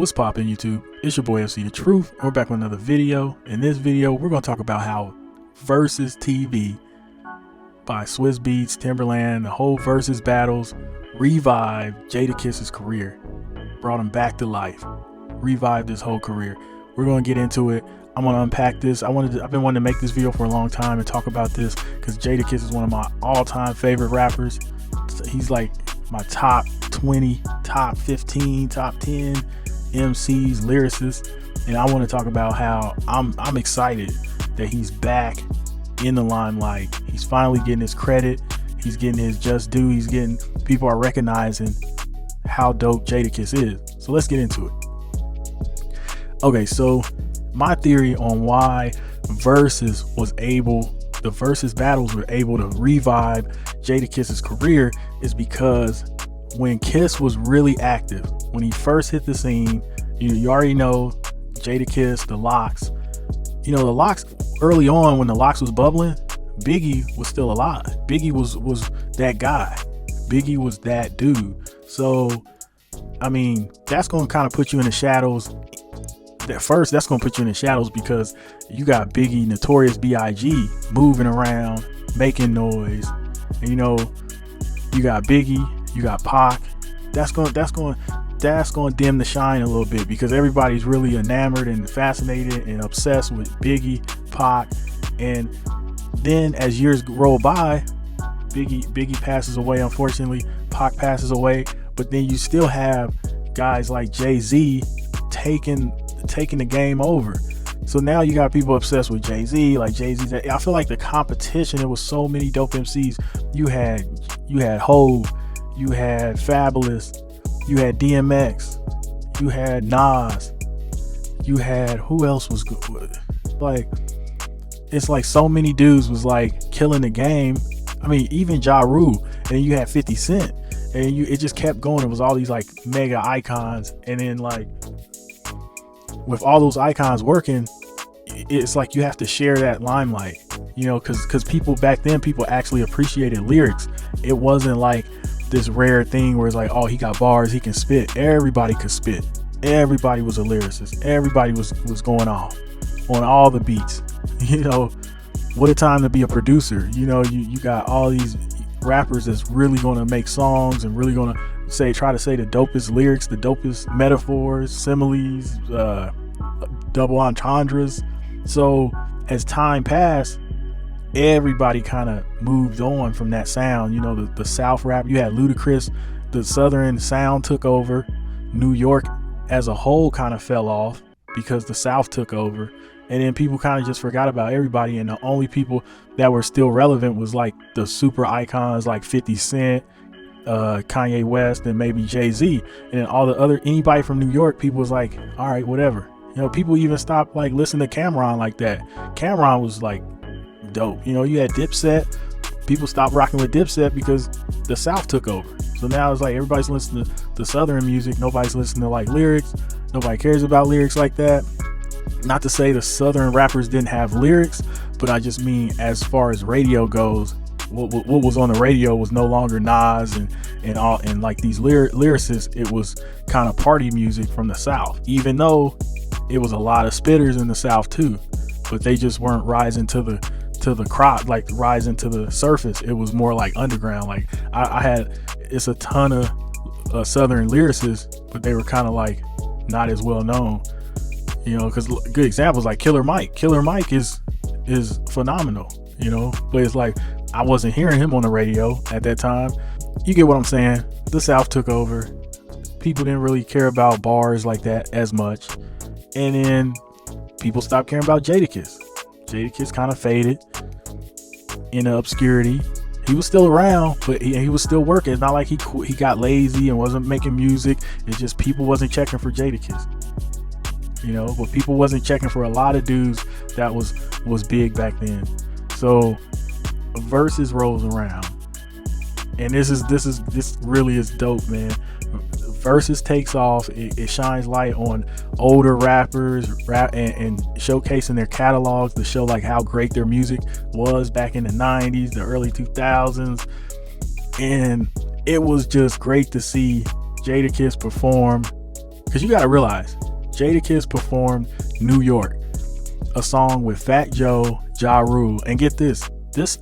What's poppin' YouTube? It's your boy FC The Truth. We're back with another video. In this video, we're gonna talk about how Verzuz TV by Swizz Beatz, Timberland, the whole Verzuz battles revived Jadakiss's career, brought him back to life, revived his whole career. We're gonna get into it. I'm gonna unpack this. I've been wanting to make this video for a long time and talk about this because Jadakiss is one of my all-time favorite rappers. He's like my top 20, top 15, top 10 MCs, lyricists, and I want to talk about how I'm excited that he's back in the limelight. He's finally getting his credit. He's getting his just due. People are recognizing how dope Jadakiss is. So let's get into it. Okay, so my theory on why the Verzuz battles were able to revive Jadakiss's career is because when Kiss was really active, when he first hit the scene, you already know Jadakiss, the Locks. The Locks, early on when the Locks was bubbling, Biggie was still alive. Biggie was that guy. Biggie was that dude. So, I mean, that's going to kind of put you in the shadows. That's going to put you in the shadows because you got Biggie, Notorious B.I.G. moving around, making noise. And you got Biggie, you got Pac. That's going to dim the shine a little bit because everybody's really enamored and fascinated and obsessed with Biggie, Pac. And then as years roll by, Biggie passes away, unfortunately. Pac passes away, but then you still have guys like Jay-Z taking the game over. So now you got people obsessed with Jay-Z, like Jay-Z. I feel like the competition, there was so many dope MCs. You had Hov, you had Fabulous, you had DMX, you had Nas, you had, who else was good? Like, it's like so many dudes was like killing the game. I mean, even Ja Rule, and you had 50 Cent, and it just kept going. It was all these like mega icons, and then like with all those icons working, it's like you have to share that limelight, because people back then, people actually appreciated lyrics. It wasn't like this rare thing where it's like, oh, he got bars, he can spit. Everybody could spit. Everybody was a lyricist. Everybody was going off on all the beats. What a time to be a producer. You got all these rappers that's really going to make songs and really going to try to say the dopest lyrics, the dopest metaphors, similes, double entendres. So as time passed, everybody kind of moved on from that sound. The South rap, you had Ludacris, the Southern sound took over. New York as a whole kind of fell off because the South took over, and then people kind of just forgot about everybody, and the only people that were still relevant was like the super icons like 50 Cent, Kanye West, and maybe Jay-Z, and then all the other, anybody from New York, people was like, all right, whatever. People even stopped like listening to Cameron like that. Cameron was like dope. You had Dipset. People stopped rocking with Dipset because the South took over. So now it's like everybody's listening to Southern music. Nobody's listening to like lyrics. Nobody cares about lyrics like that. Not to say the Southern rappers didn't have lyrics, but I just mean as far as radio goes, what was on the radio was no longer Nas and like these lyricists. It was kind of party music from the South, even though it was a lot of spitters in the South too, but they just weren't rising to the crop, like rising to the surface. It was more like underground. Like it's a ton of Southern lyricists, but they were kind of like not as well known, because good examples like Killer Mike. Killer Mike is phenomenal, but it's like I wasn't hearing him on the radio at that time. You get what I'm saying? The South took over. People didn't really care about bars like that as much. And then people stopped caring about Jadakiss. Jadakiss kind of faded into obscurity. He was still around, but he was still working. It's not like he got lazy and wasn't making music. It's just people wasn't checking for Jadakiss. But people wasn't checking for a lot of dudes that was big back then. So Verzuz rolls around, and this really is dope, man. Verzuz takes off. It shines light on older rappers and showcasing their catalogs to show like how great their music was back in the 90s, the early 2000s. And it was just great to see Jadakiss perform because you got to realize Jadakiss performed New York, a song with Fat Joe, Ja Rule, and get this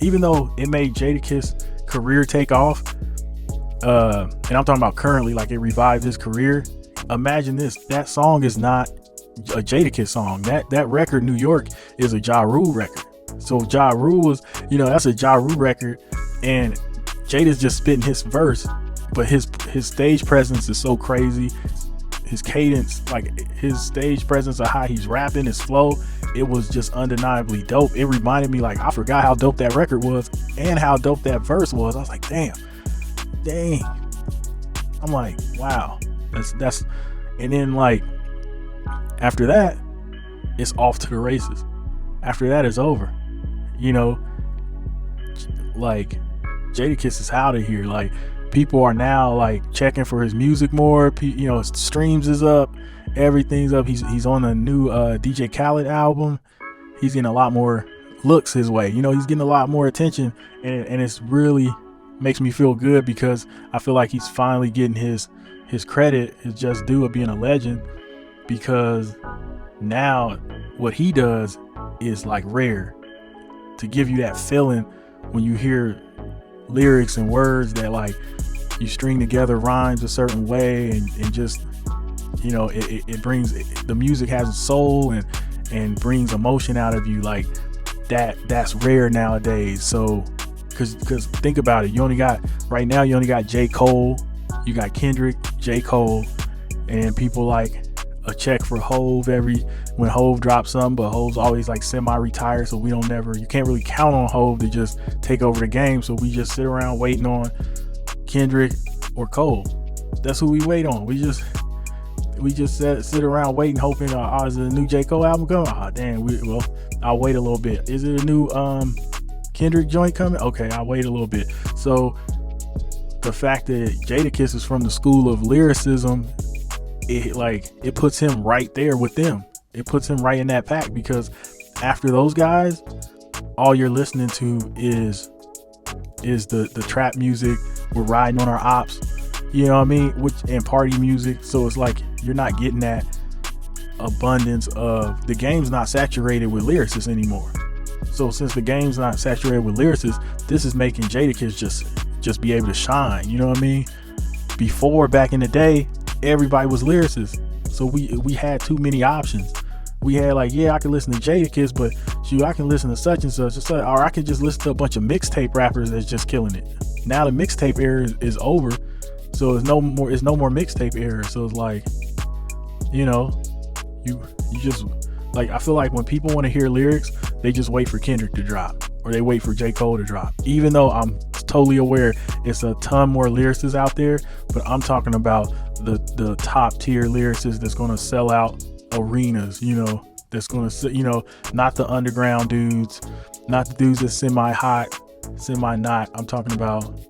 even though it made Jadakiss career take off, and I'm talking about currently, like it revived his career. Imagine this, that song is not a Jadakiss song. That record New York is a Ja Rule record. So Ja Rule was, that's a Ja Rule record, and Jada's just spitting his verse, but his stage presence is so crazy. His cadence, like his stage presence of how he's rapping, his flow, it was just undeniably dope. It reminded me, like, I forgot how dope that record was and how dope that verse was. I was like, dang. I'm like, wow, that's, and then like after that, it's off to the races. After that, it's over. Like Jadakiss is out of here. Like, people are now like checking for his music more. His streams is up, everything's up. He's on a new DJ Khaled album. He's getting a lot more looks his way. He's getting a lot more attention, and it's really makes me feel good, because I feel like he's finally getting his credit, his just due of being a legend, because now what he does is like rare, to give you that feeling when you hear lyrics and words that like you string together rhymes a certain way, and just it brings, the music has a soul and brings emotion out of you, like that's rare nowadays. So because think about it, you only got J. Cole, you got Kendrick, J. Cole, and people like a check for Hove when Hove drops something, but Hove's always like semi-retired, so you can't really count on Hove to just take over the game. So we just sit around waiting on Kendrick or Cole. That's who we wait on. We just sit around waiting, hoping, is it a new J. Cole album coming? Damn, I'll wait a little bit. Is it a new Kendrick joint coming? Okay, I'll wait a little bit. So the fact that Jadakiss is from the school of lyricism, it puts him right there with them. It puts him right in that pack, because after those guys, all you're listening to is the trap music. We're riding on our ops, you know what I mean? And party music. So it's like you're not getting that abundance of, the game's not saturated with lyricists anymore. So since the game's not saturated with lyricists, this is making Jadakiss just be able to shine, you know what I mean? Before, back in the day, everybody was lyricists, so we had too many options. We had like, I can listen to Jadakiss, but shoot, I can listen to such and such, or I can just listen to a bunch of mixtape rappers that's just killing it. Now the mixtape era is over, so it's no more mixtape era. So it's like, you just like, I feel like when people want to hear lyrics, they just wait for Kendrick to drop, or they wait for J. Cole to drop, even though I'm totally aware it's a ton more lyricists out there. But I'm talking about the top tier lyricists that's going to sell out arenas, that's going to, not the underground dudes, not the dudes that's semi-hot, semi-not. I'm talking about,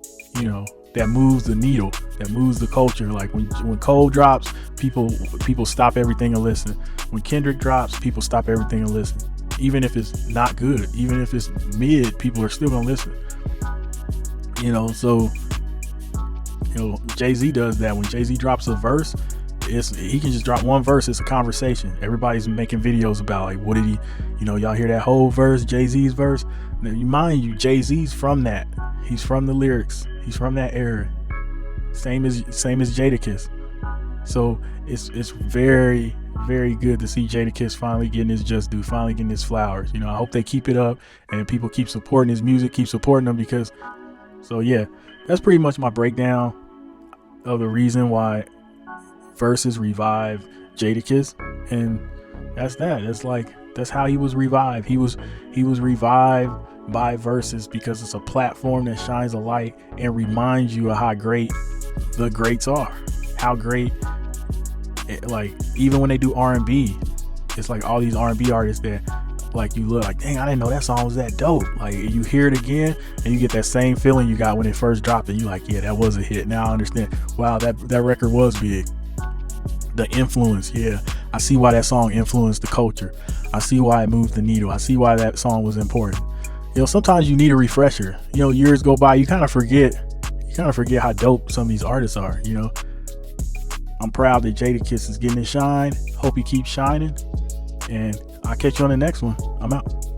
that moves the needle, that moves the culture. Like when Cole drops, people stop everything and listen. When Kendrick drops, people stop everything and listen. Even if it's not good, even if it's mid, people are still gonna listen. So Jay-Z does that. When Jay-Z drops a verse, he can just drop one verse. It's a conversation. Everybody's making videos about, like, what did he, y'all hear that whole verse, Jay-Z's verse? Now, mind you, Jay-Z's from that. He's from the lyrics. He's from that era. Same as Jadakiss. So it's very, very good to see Jadakiss finally getting his just due, finally getting his flowers. I hope they keep it up and people keep supporting his music, keep supporting him, because, so yeah, that's pretty much my breakdown of the reason why Verzuz revived Jadakiss. And that's that. That's how he was revived. He was revived by Verzuz, because it's a platform that shines a light and reminds you of how great the greats are, how great, like, even when they do R&B, it's like all these R&B artists that, like, you look like, dang, I didn't know that song was that dope. Like, you hear it again and you get that same feeling you got when it first dropped, and you like, yeah, that was a hit. Now I understand, wow, that record was big. The influence, I see why that song influenced the culture. I see why it moved the needle. I see why that song was important. Sometimes you need a refresher. Years go by, you kind of forget how dope some of these artists are. I'm proud that Jadakiss is getting his shine. Hope he keeps shining. And I'll catch you on the next one. I'm out.